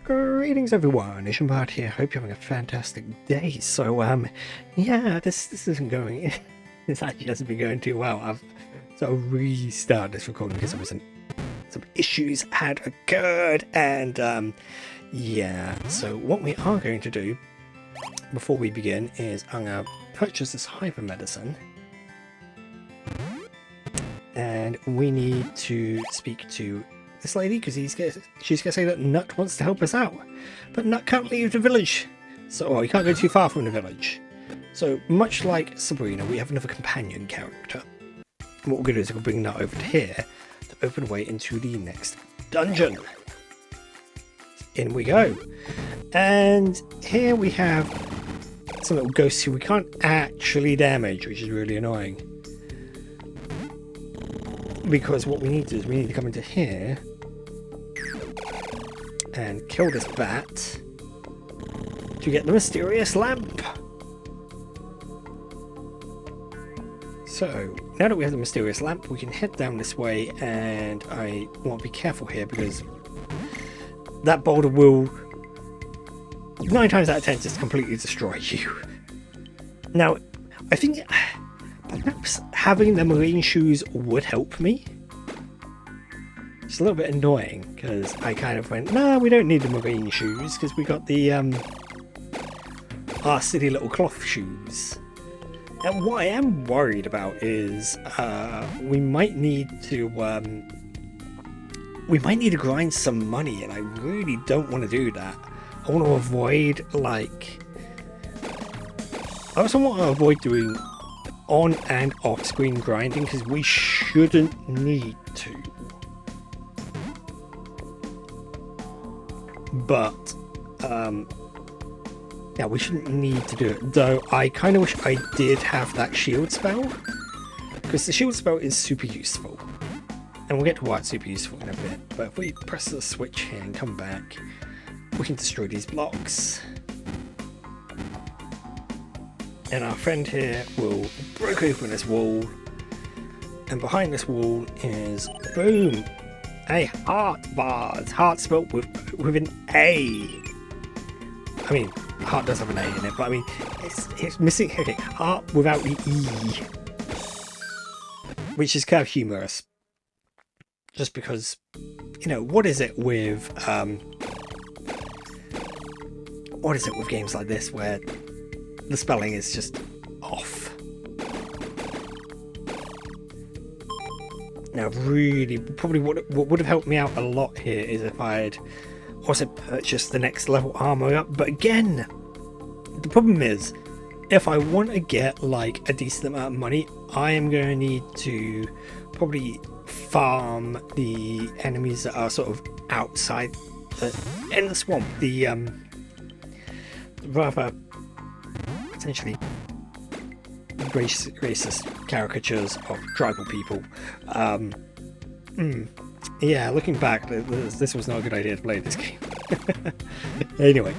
Greetings everyone, Ishinbad here. Hope you're having a fantastic day. So yeah, this isn't going this actually hasn't been going too well. I've restarted this recording because there was some issues had occurred, and yeah, so what we are going to do before we begin is I'm gonna purchase this hyper medicine, and we need to speak to this lady because she's gonna say that Nut wants to help us out, but Nut can't leave the village, so he can't go too far from the village. So much like Sabrina, we have another companion character. And what we're gonna do is we'll bring Nut over to here to open a way into the next dungeon. In we go, and here we have some little ghosts who we can't actually damage, which is really annoying. Because what we need to do is we need to come into here and kill this bat to get the mysterious lamp. So now that we have the mysterious lamp, we can head down this way, and I want to be careful here because that boulder will 9 times out of 10 just completely destroy you. Now I think perhaps having the marine shoes would help me. It's a little bit annoying because I kind of went, nah, we don't need the marine shoes because we got the our silly little cloth shoes. And what I am worried about is we might need to grind some money, and I really don't want to do that. I want to avoid I also want to avoid doing on and off screen grinding because we shouldn't need to. But yeah, we shouldn't need to do it, though I kind of wish I did have that shield spell, because the shield spell is super useful, and we'll get to why it's super useful in a bit. But if we press the switch here and come back, we can destroy these blocks, and our friend here will break open this wall, and behind this wall is, boom, a heart bar. Heart spelled with an A. I mean, heart does have an A in it, but I mean, it's missing. Okay, heart without the E, which is kind of humorous. Just because, you know, what is it with games like this where the spelling is just off? Now, really, probably what would have helped me out a lot here is if I had also purchased the next level armor up. But again, the problem is, if I want to get like a decent amount of money, I am going to need to probably farm the enemies that are sort of outside in the swamp, the rather potentially racist caricatures of tribal people. Yeah, looking back, this was not a good idea to play this game. Anyway,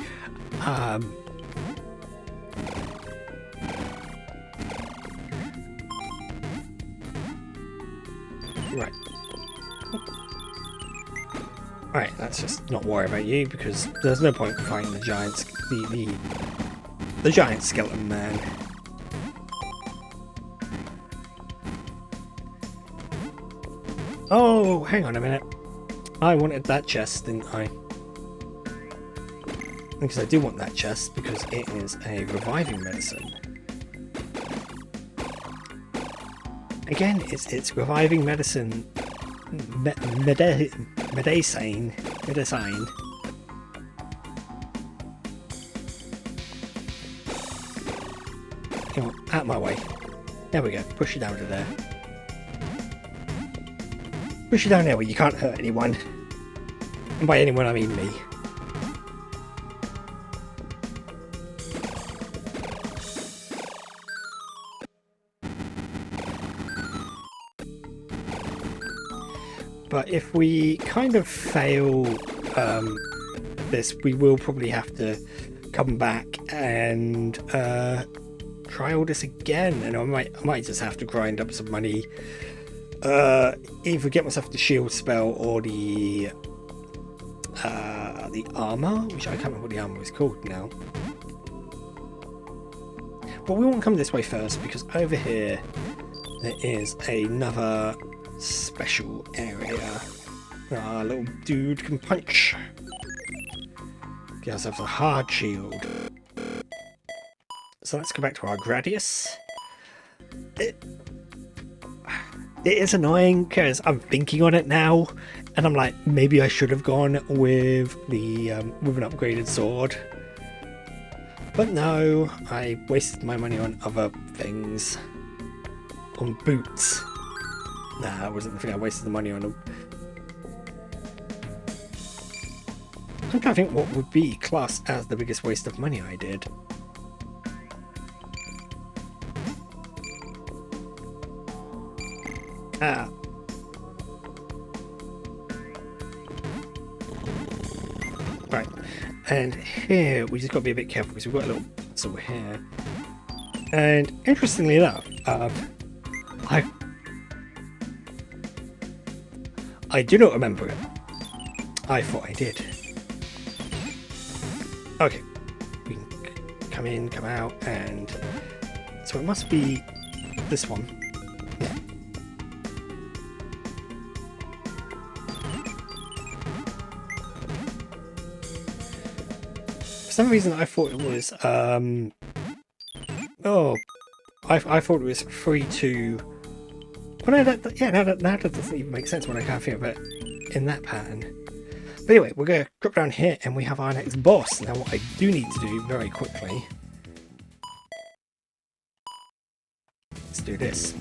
right, let's just not worry about you because there's no point fighting the giants, the giant skeleton man. Oh, hang on a minute. I wanted that chest, didn't I? Because I do want that chest because it is a reviving medicine. Again, it's reviving medicine. Medicine. Come on, out of my way. There we go. Push it down to there. Push it down there where you can't hurt anyone. And by anyone, I mean me. But if we kind of fail this, we will probably have to come back and try all this again, and I might just have to grind up some money, either get myself the shield spell or the the armor, which I can't remember what the armor is called now. But we won't come this way first, because over here there is another special area. Our little dude can punch. Get ourselves a hard shield. So let's go back to our Gradius. It is annoying because I'm thinking on it now, and I'm like, maybe I should have gone with the with an upgraded sword. But no, I wasted my money on other things. On boots. Nah, that wasn't the thing I wasted the money on. I'm trying to think what would be classed as the biggest waste of money I did. Ah. Right. And here, we just got to be a bit careful because we've got a little puzzle here. And interestingly enough, I do not remember it. I thought I did. Okay. We can come in, come out, and... So it must be this one. Yeah. For some reason I thought it was, oh, I thought it was free to... Well, no, that doesn't even make sense when I can't think of it in that pattern. But anyway, we're going to drop down here and we have our next boss. Now what I do need to do very quickly... Let's do this.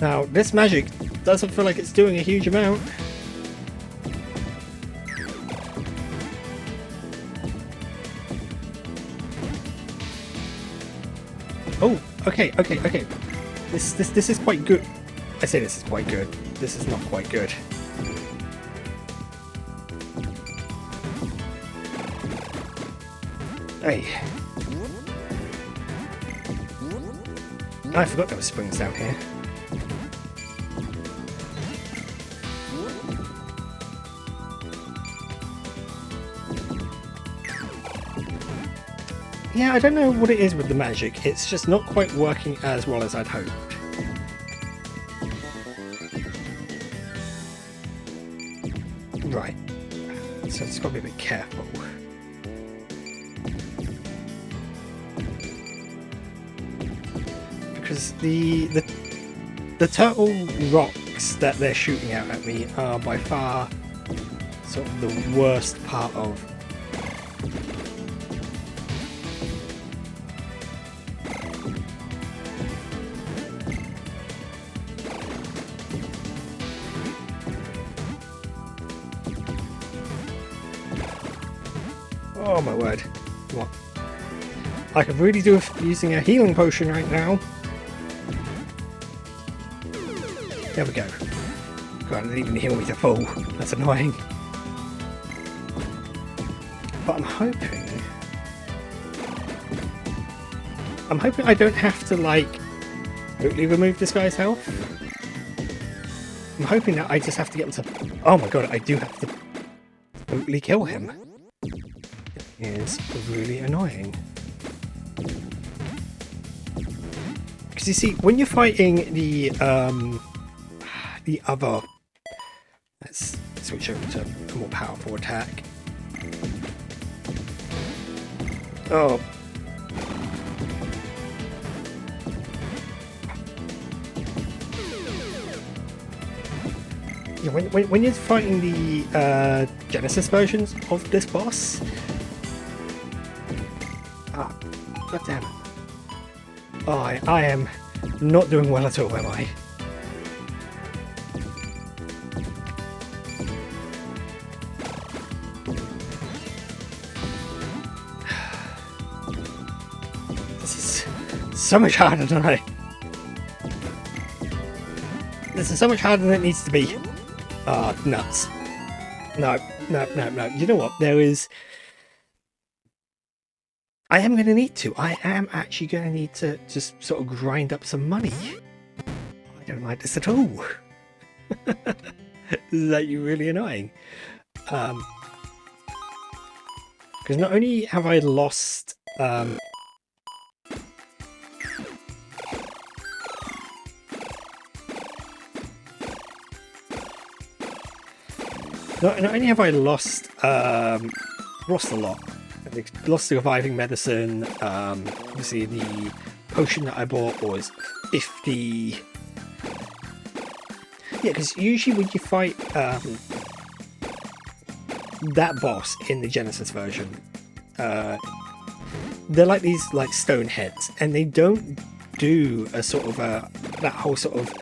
Now, this magic doesn't feel like it's doing a huge amount. Oh, okay. This is quite good. I say this is quite good. This is not quite good. Hey. I forgot there were springs down here. Yeah, I don't know what it is with the magic. It's just not quite working as well as I'd hoped. Right. So it's got to be a bit careful. Because the turtle rocks that they're shooting out at me are by far sort of the worst part of... Oh my word. What? I could really do with using a healing potion right now. There we go. God, it didn't even heal me to full. That's annoying. But I'm hoping I don't have to, like, totally remove this guy's health. I'm hoping that I just have to get him to... Oh my god, I do have to totally kill him. Is really annoying. Because you see, when you're fighting the other... Let's switch over to a more powerful attack. Oh. Yeah, when you're fighting the Genesis versions of this boss... Ah, god damn it. Oh, I am not doing well at all, am I? This is so much harder than This is so much harder than it needs to be. Ah, nuts. No. You know what? There is... I am going to need to. I am actually going to need to just sort of grind up some money. I don't like this at all. Is that you really annoying? Because not only have I lost not only have I lost lost a lot. I've lost the reviving medicine. Obviously the potion that I bought was 50. Yeah, because usually when you fight that boss in the Genesis version, they're like these like stone heads, and they don't do a sort of that whole sort of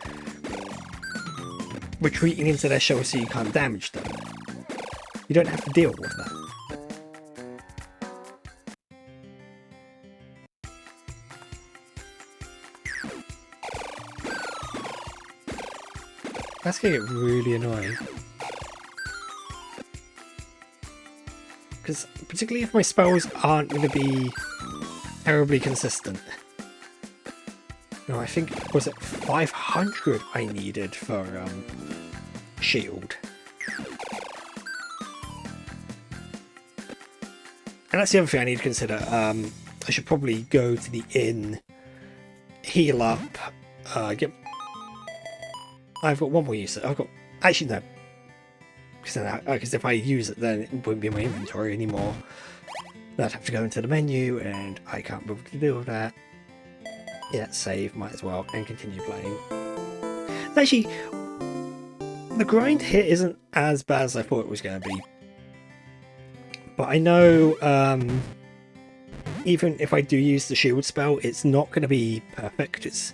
retreating into their shell so you can't damage them. You don't have to deal with that. That's gonna get really annoying. Because particularly if my spells aren't going to be terribly consistent. No, I think, was it 500 I needed for shield? And that's the other thing I need to consider. I should probably go to the inn, heal up, get... I've got one more use. I've got... Actually, no. Because if I use it, then it wouldn't be in my inventory anymore. I'd have to go into the menu, and I can't be able to deal with that. Yeah, save, might as well, and continue playing. Actually, the grind here isn't as bad as I thought it was going to be. But I know, even if I do use the shield spell, it's not going to be perfect. It's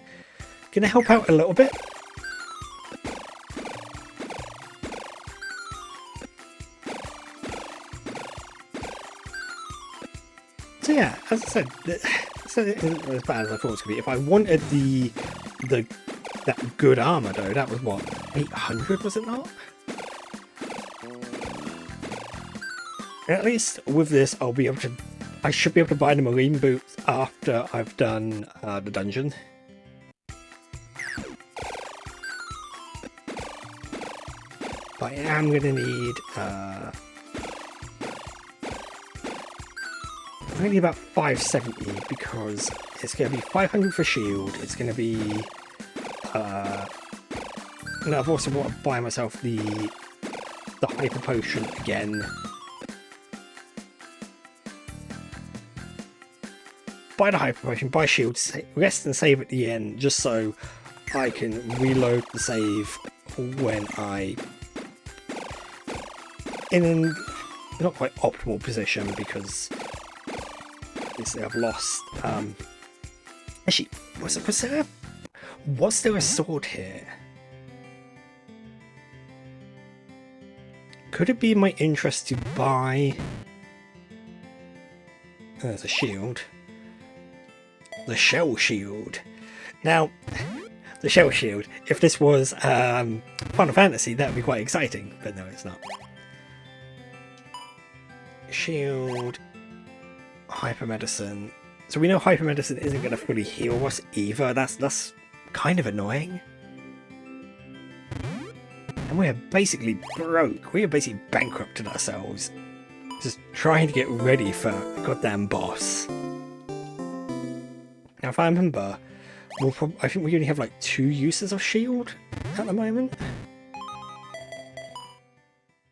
going to help out a little bit. So yeah, as I said, it isn't as bad as I thought it was going to be. If I wanted that good armor though, that was what, 800, was it not? And at least with this, I'll be able to. I should be able to buy the marine boots after I've done the dungeon. But I am going to need. I'm going to need about 570 because it's going to be 500 for shield. It's going to be. And I've also got to buy myself the hyper potion again. Buy the hyper potion, buy shield, rest and save at the end, just so I can reload the save when I in an not quite optimal position because obviously I've lost. Actually, was there a sword here? Could it be in my interest to buy? There's a shield. The shell shield. Now, the shell shield, if this was Final Fantasy, that would be quite exciting, but no, it's not. Shield, hyper medicine. So we know hyper medicine isn't going to fully heal us either. That's kind of annoying. And we're basically broke. We are basically bankrupted ourselves, just trying to get ready for a goddamn boss. Now, if I remember, I think we only have like 2 uses of shield at the moment.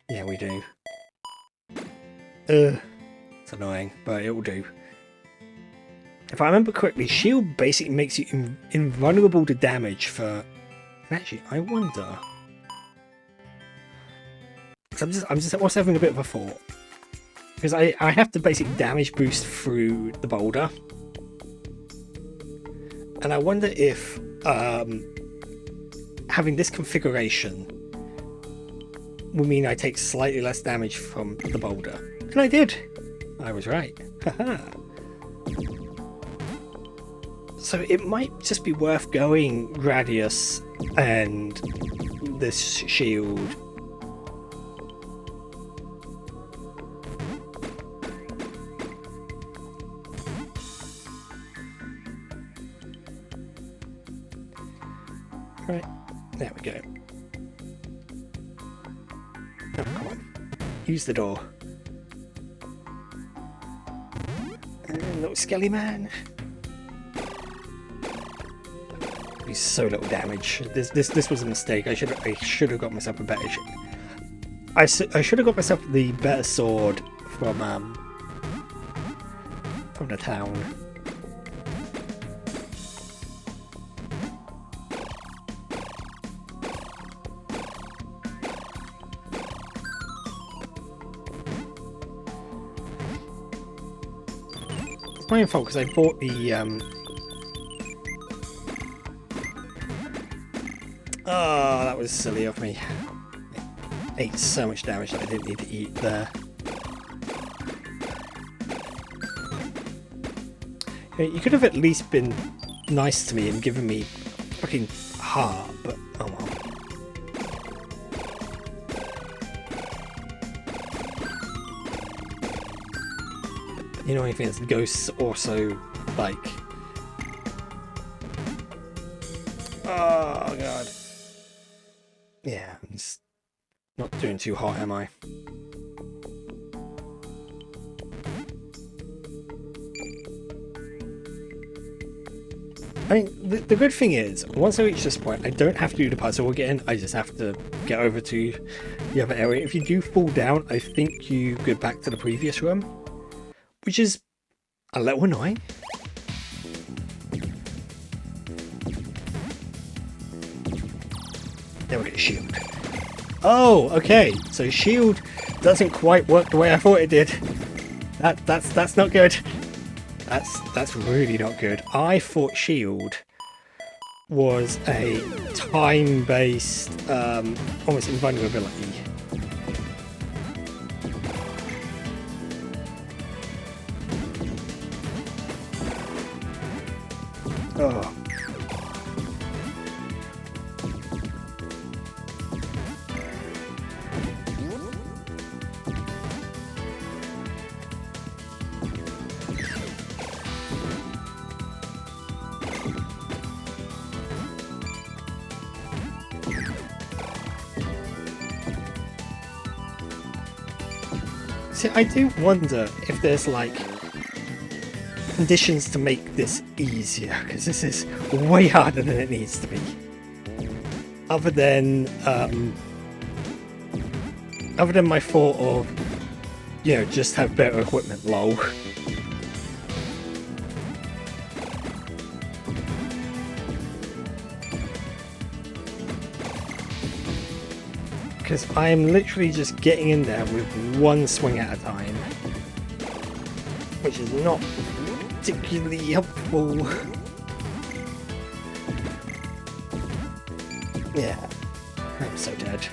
Yeah, we do. It's annoying, but it will do. If I remember correctly, shield basically makes you invulnerable to damage for... And actually, I wonder... I'm just also having a bit of a thought. Because I have to basically damage boost through the boulder. And I wonder if having this configuration will mean I take slightly less damage from the boulder. And I did! I was right. Haha. So it might just be worth going Gradius and this shield. Right, there we go. use the door. Little skelly man. He's so little damage. This was a mistake. I should have got myself a better. I should have got myself the better sword from the town. It's my own fault because I bought the Oh, that was silly of me. I ate so much damage that I didn't need to eat there. You could have at least been nice to me and given me fucking heart, but oh well. You know anything that's ghosts also like. Oh god. Yeah, I'm just not doing too hot, am I? I mean, the good thing is, once I reach this point, I don't have to do the puzzle again. I just have to get over to the other area. If you do fall down, I think you go back to the previous room, which is a little annoying. Then we get a shield. Oh, okay. So shield doesn't quite work the way I thought it did. That's not good. That's really not good. I thought shield was a time-based, almost invulnerability. Oh. See, I do wonder if there's like conditions to make this easier, because this is way harder than it needs to be. Other than my thought of, you know, just have better equipment, lol. Because I'm literally just getting in there with one swing at a time, which is not particularly helpful. Yeah, I'm so dead.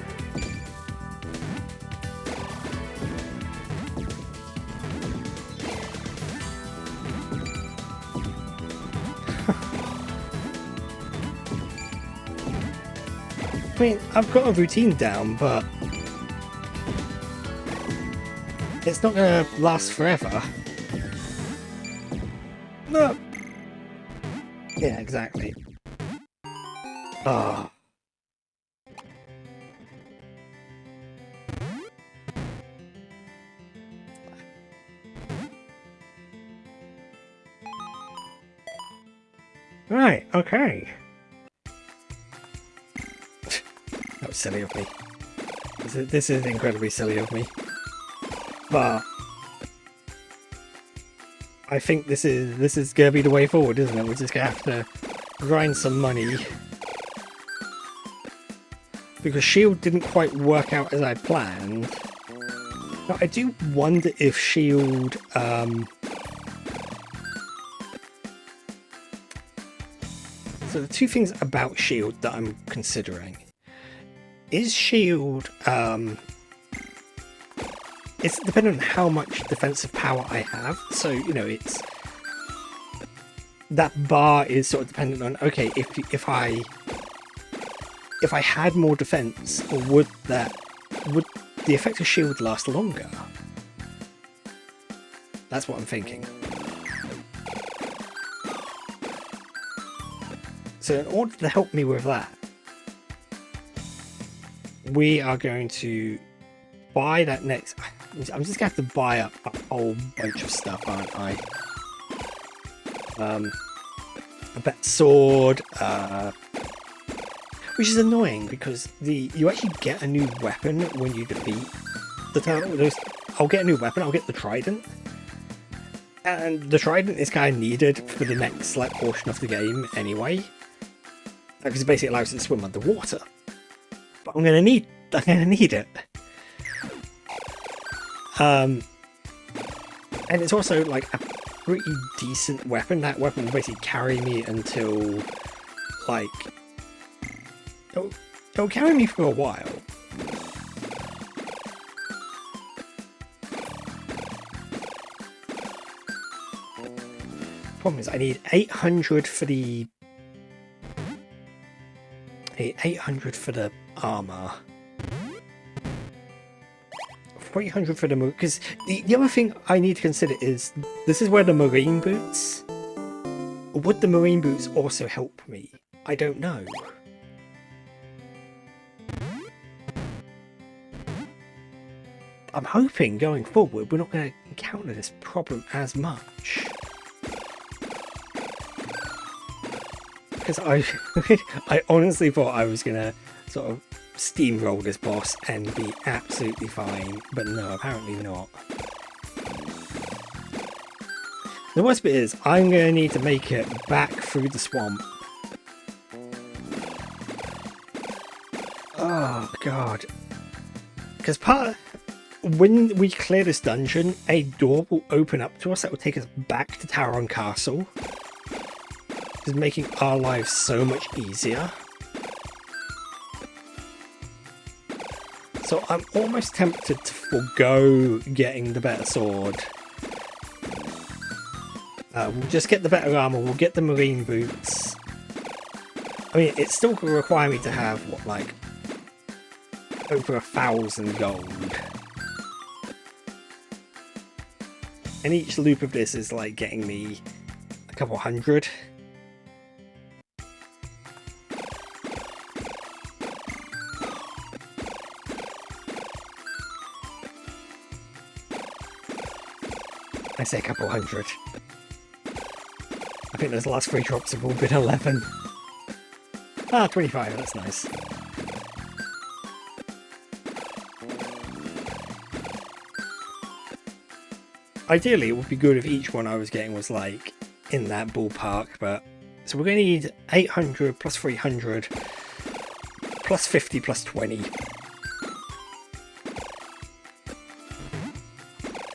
I mean, I've got a routine down, but it's not going to last forever. No. Yeah, exactly. Ah. Right, okay. That was silly of me. This is incredibly silly of me. But I think this is gonna be the way forward, isn't it? We're just gonna have to grind some money. Because shield didn't quite work out as I planned. Now I do wonder if shield so the two things about shield that I'm considering. Is shield, it's dependent on how much defensive power I have, so, you know, it's, that bar is sort of dependent on, okay, if I had more defense, would the effect of shield last longer? That's what I'm thinking. So in order to help me with that, we are going to buy that next... I'm just going to have to buy up a whole bunch of stuff, aren't I? A better sword, which is annoying because you actually get a new weapon when you defeat the turtle. I'll get a new weapon, I'll get the trident. And the trident is kind of needed for the next like portion of the game anyway. Because it basically allows it to swim underwater. But I'm gonna need it. And it's also like a pretty decent weapon. That weapon will basically carry me until like it'll carry me for a while. Problem is I need 800 for the 800 for the armor, 300 for the because the other thing I need to consider is this is where the marine boots, would the marine boots also help me? I don't know. I'm hoping going forward we're not going to encounter this problem as much. Because I honestly thought I was going to sort of steamroll this boss and be absolutely fine, but no, apparently not. The worst bit is I'm going to need to make it back through the swamp. Oh god. Because when we clear this dungeon, a door will open up to us that will take us back to Taron Castle. Is making our lives so much easier. So I'm almost tempted to forgo getting the better sword. We'll just get the better armor, we'll get the marine boots. I mean, it's still going to require me to have, what, like, over 1,000 gold. And each loop of this is, like, getting me a couple hundred. I say a couple hundred. I think those last 3 drops have all been 11. Ah, 25, that's nice. Ideally, it would be good if each one I was getting was like in that ballpark, but... So we're going to need 800 plus 300 plus 50 plus 20.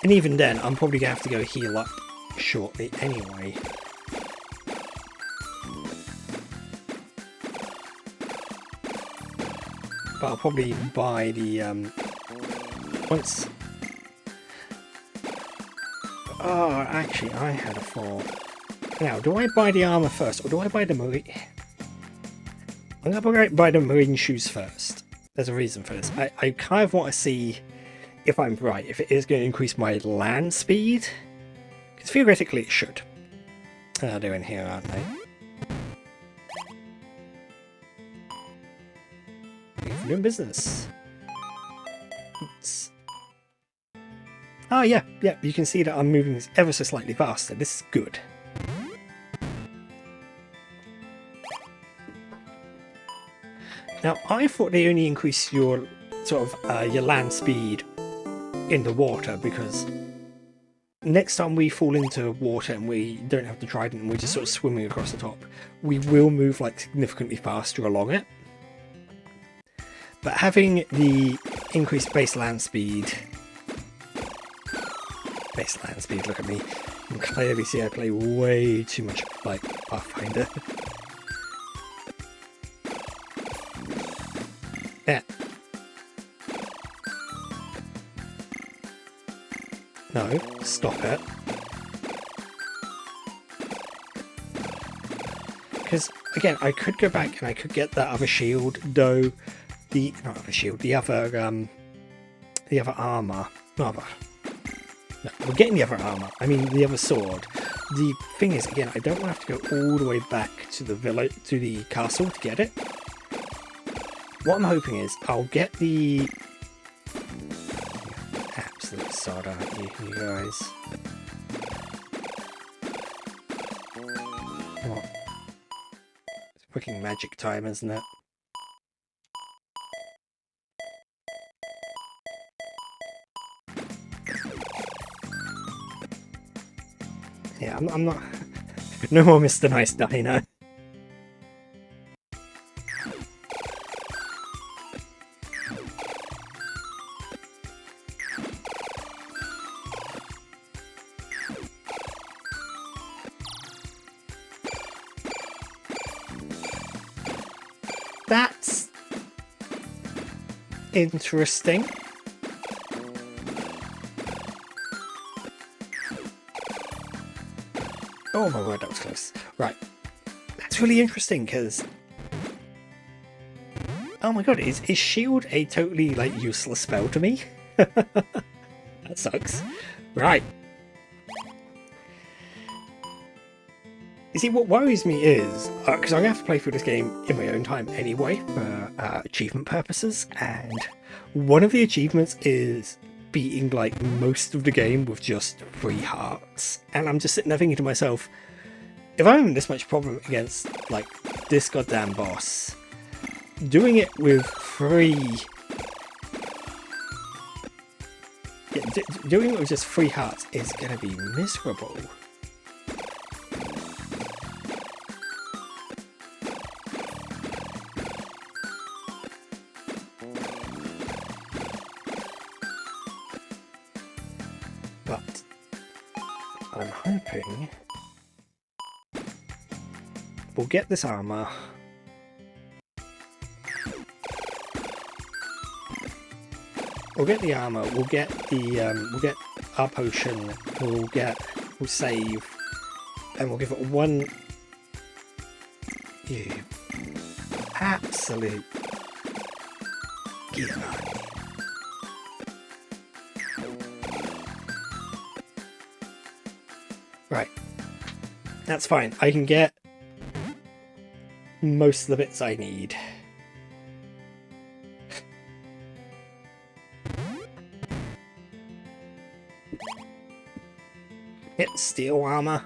And even then, I'm probably going to have to go heal up shortly anyway. But I'll probably buy the, once... Oh, actually, I had a thought. Now, do I buy the armor first, or do I buy the marine... I'm going to buy the marine shoes first. There's a reason for this. I kind of want to see... if I'm right, if it is going to increase my land speed, because theoretically it should. They're in here, aren't they? Doing business. Oops. Oh yeah, you can see that I'm moving ever so slightly faster. This is good. Now, I thought they only increase your sort of your land speed in the water, because next time we fall into water and we don't have the trident and we're just sort of swimming across the top, we will move like significantly faster along it. But having the increased base land speed, look at me, you can clearly see I play way too much like Pathfinder. Yeah. No, stop it. Because, again, I could go back and I could get that other shield, though the... not other shield, the other armour. No, we're getting the other armour. I mean, the other sword. The thing is, again, I don't want to have to go all the way back to the village, to the castle to get it. What I'm hoping is I'll get the absolute sod, aren't you, you guys? What? It's freaking magic time, isn't it? Yeah, I'm not... No more Mr. Nice Dino. That's interesting. Oh my word, that was close. Right. That's really interesting because... Oh my god, is shield a totally, like, useless spell to me? That sucks. Right. You see, what worries me is, because I'm going to have to play through this game in my own time anyway, for achievement purposes, and one of the achievements is beating, like, most of the game with just 3 hearts. And I'm just sitting there thinking to myself, if I'm having this much problem against, like, this goddamn boss, doing it with 3... Yeah, doing it with just 3 hearts is going to be miserable. But I'm hoping we'll get this armor. We'll get the armor. We'll get the we'll get our potion. We'll save, and we'll give it one. You absolute giver. Right, that's fine. I can get most of the bits I need. Hit steel armor.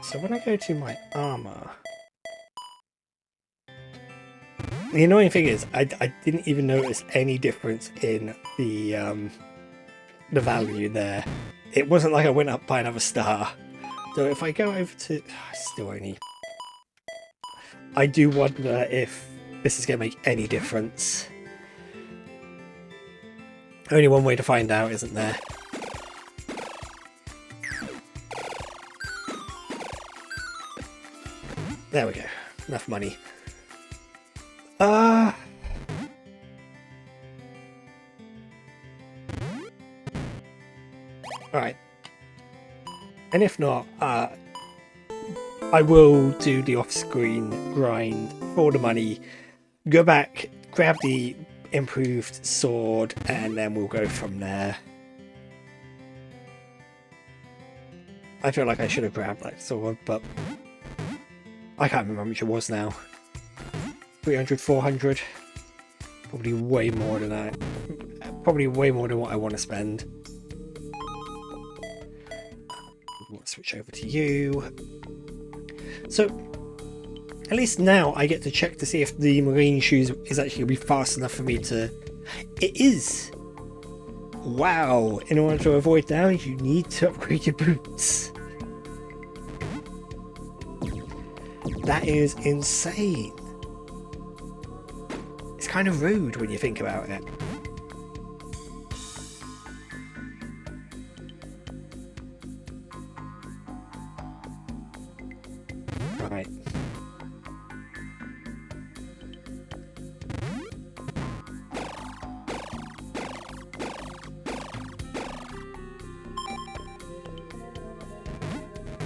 So when I go to my armor, the annoying thing is I didn't even notice any difference in the value there. It wasn't like I went up by another star. So if I go over to... still only... I do wonder if this is going to make any difference. Only one way to find out, isn't there? There we go. Enough money. Alright. And if not, I will do the off-screen grind for the money, go back, grab the improved sword, and then we'll go from there. I feel like I should have grabbed that sword, but I can't remember how much it was now. 300, 400? Probably way more than that. Probably way more than what I want to spend. Let's switch over to you. So, at least now I get to check to see if the marine shoes is actually going to be fast enough for me to... It is! Wow! In order to avoid damage, you need to upgrade your boots. That is insane. It's kind of rude when you think about it. Right.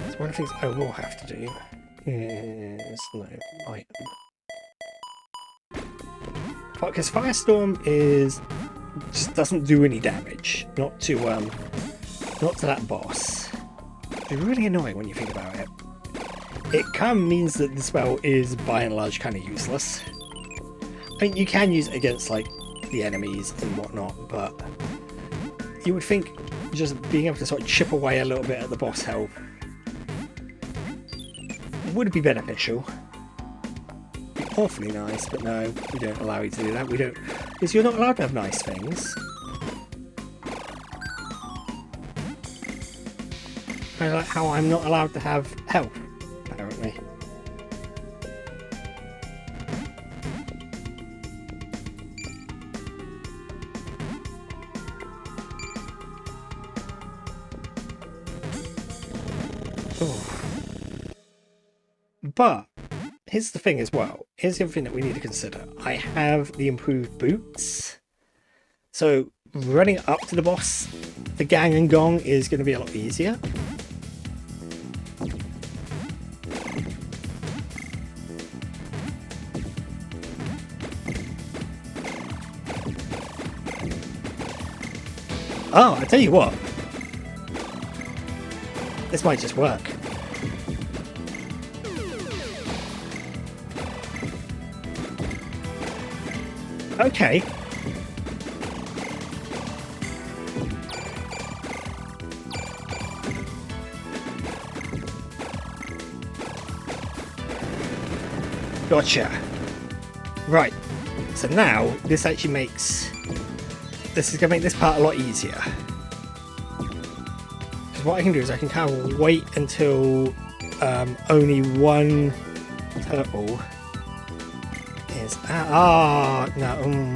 So one of the things I will have to do is no item. Because Firestorm just doesn't do any damage. Not to that boss. It's really annoying when you think about it. It kind of means that the spell is by and large kind of useless. I mean, you can use it against like the enemies and whatnot, but you would think just being able to sort of chip away a little bit at the boss health would be beneficial. Be awfully nice, but no, we don't allow you to do that. We don't, because you're not allowed to have nice things. Kind of like how I'm not allowed to have health, apparently. Oh. But here's the thing as well. Here's the other thing that we need to consider. I have the improved boots. So running up to the boss, the gang and gong, is going to be a lot easier. Oh, I tell you what. This might just work. Okay. Gotcha. Right. So now this actually makes... This is going to make this part a lot easier. Because what I can do is I can kind of wait until only one turtle is... no.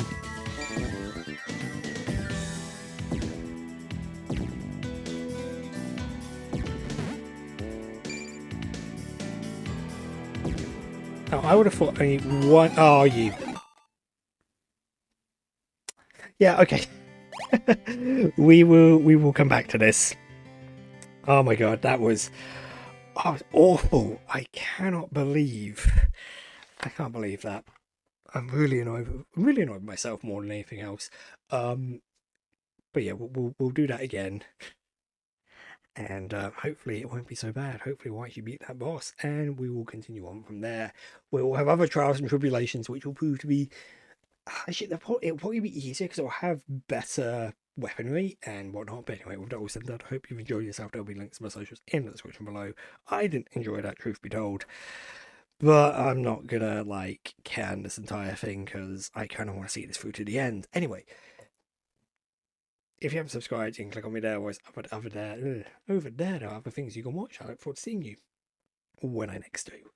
Oh, I would have thought only one... Oh, you... Yeah, okay. we will come back to this. Oh my god, that was awful. I can't believe that. I'm really annoyed. I'm really annoyed with myself more than anything else. But yeah, we'll do that again. And hopefully it won't be so bad. Hopefully we'll actually beat that boss, and we will continue on from there. We'll have other trials and tribulations which will prove to be... Actually, it'll probably be easier because it'll have better weaponry and whatnot. But anyway, with that all said and done, I hope you've enjoyed yourself. There'll be links to my socials in the description below. I didn't enjoy that, truth be told. But I'm not gonna, like, can this entire thing because I kind of want to see this through to the end. Anyway, if you haven't subscribed, you can click on me there. Or over there, there are other things you can watch. I look forward to seeing you when I next do.